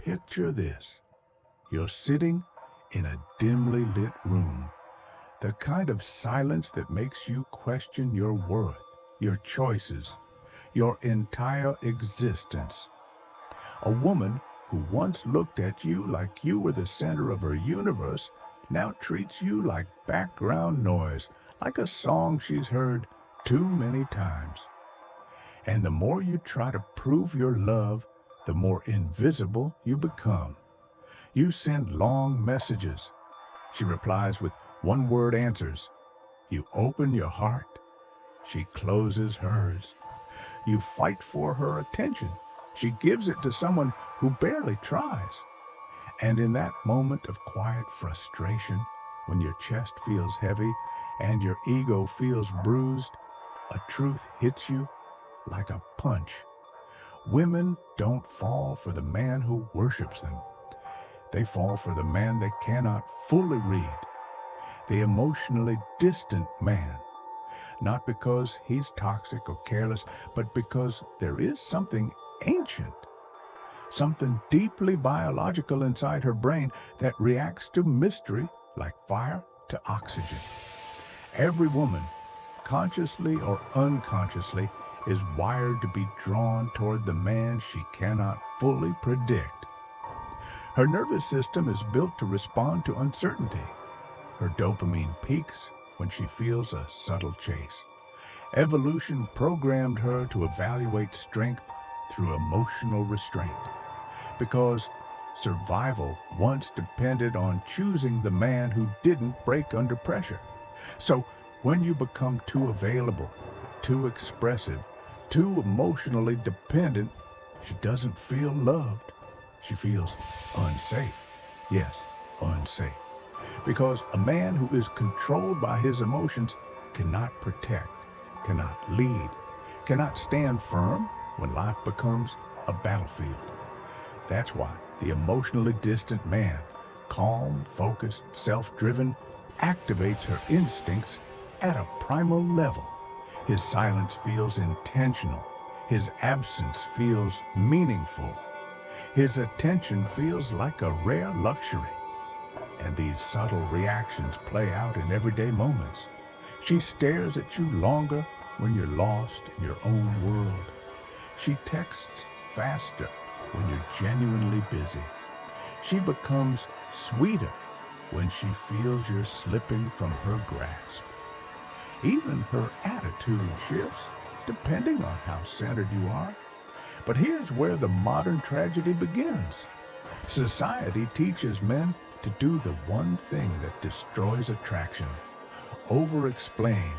Picture this. You're sitting in a dimly lit room, the kind of silence that makes you question your worth, your choices, your entire existence. A woman who once looked at you like you were the center of her universe now treats you like background noise, like a song she's heard too many times. And the more you try to prove your love, the more invisible you become. You send long messages. She replies with one-word answers. You open your heart. She closes hers. You fight for her attention. She gives it to someone who barely tries. And in that moment of quiet frustration, when your chest feels heavy and your ego feels bruised, a truth hits you like a punch. Women don't fall for the man who worships them. They fall for the man they cannot fully read, the emotionally distant man. Not because he's toxic or careless, but because there is something ancient, something deeply biological inside her brain that reacts to mystery like fire to oxygen. Every woman, consciously or unconsciously, is wired to be drawn toward the man she cannot fully predict. Her nervous system is built to respond to uncertainty. Her dopamine peaks when she feels a subtle chase. Evolution programmed her to evaluate strength through emotional restraint, because survival once depended on choosing the man who didn't break under pressure. So when you become too available, too expressive, too emotionally dependent, she doesn't feel loved. She feels unsafe. Yes, unsafe. Because a man who is controlled by his emotions cannot protect, cannot lead, cannot stand firm when life becomes a battlefield. That's why the emotionally distant man, calm, focused, self-driven, activates her instincts at a primal level. His silence feels intentional. His absence feels meaningful. His attention feels like a rare luxury. And these subtle reactions play out in everyday moments. She stares at you longer when you're lost in your own world. She texts faster when you're genuinely busy. She becomes sweeter when she feels you're slipping from her grasp. Even her attitude shifts depending on how centered you are. But here's where the modern tragedy begins. Society teaches men to do the one thing that destroys attraction: over-explain,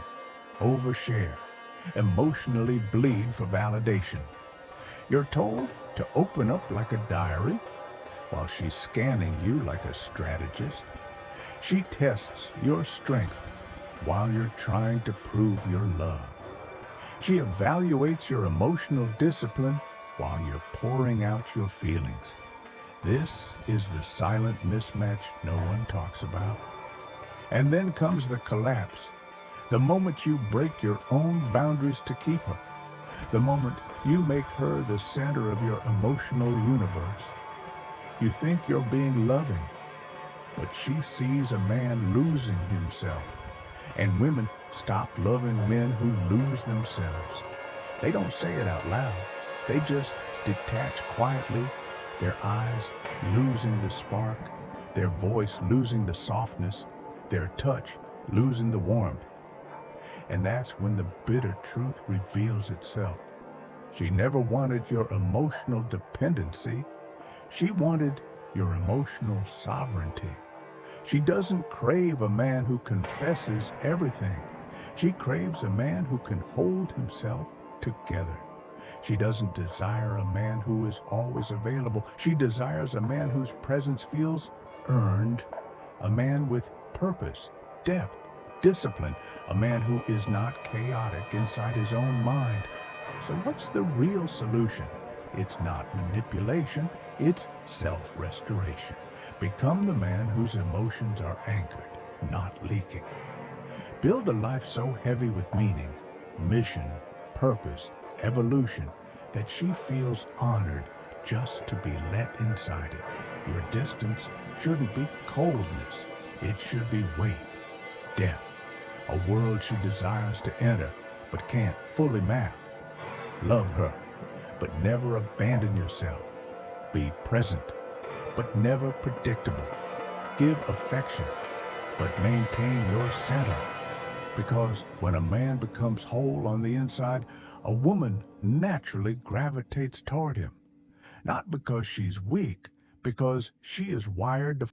overshare, emotionally bleed for validation. You're told to open up like a diary while she's scanning you like a strategist. She tests your strength while you're trying to prove your love. She evaluates your emotional discipline while you're pouring out your feelings. This is the silent mismatch no one talks about. And then comes the collapse. The moment you break your own boundaries to keep her. The moment you make her the center of your emotional universe. You think you're being loving, but she sees a man losing himself. And women stop loving men who lose themselves. They don't say it out loud. They just detach quietly, their eyes losing the spark, their voice losing the softness, their touch losing the warmth. And that's when the bitter truth reveals itself. She never wanted your emotional dependency. She wanted your emotional sovereignty. She doesn't crave a man who confesses everything. She craves a man who can hold himself together. She doesn't desire a man who is always available. She desires a man whose presence feels earned, a man with purpose, depth, discipline, a man who is not chaotic inside his own mind. So what's the real solution? It's not manipulation, it's self-restoration. Become the man whose emotions are anchored, not leaking. Build a life so heavy with meaning, mission, purpose, evolution, that she feels honored just to be let inside it. Your distance shouldn't be coldness. It should be weight, depth, a world she desires to enter but can't fully map. Love her, but never abandon yourself. Be present, but never predictable. Give affection, but maintain your center. Because when a man becomes whole on the inside, a woman naturally gravitates toward him. Not because she's weak, because she is wired to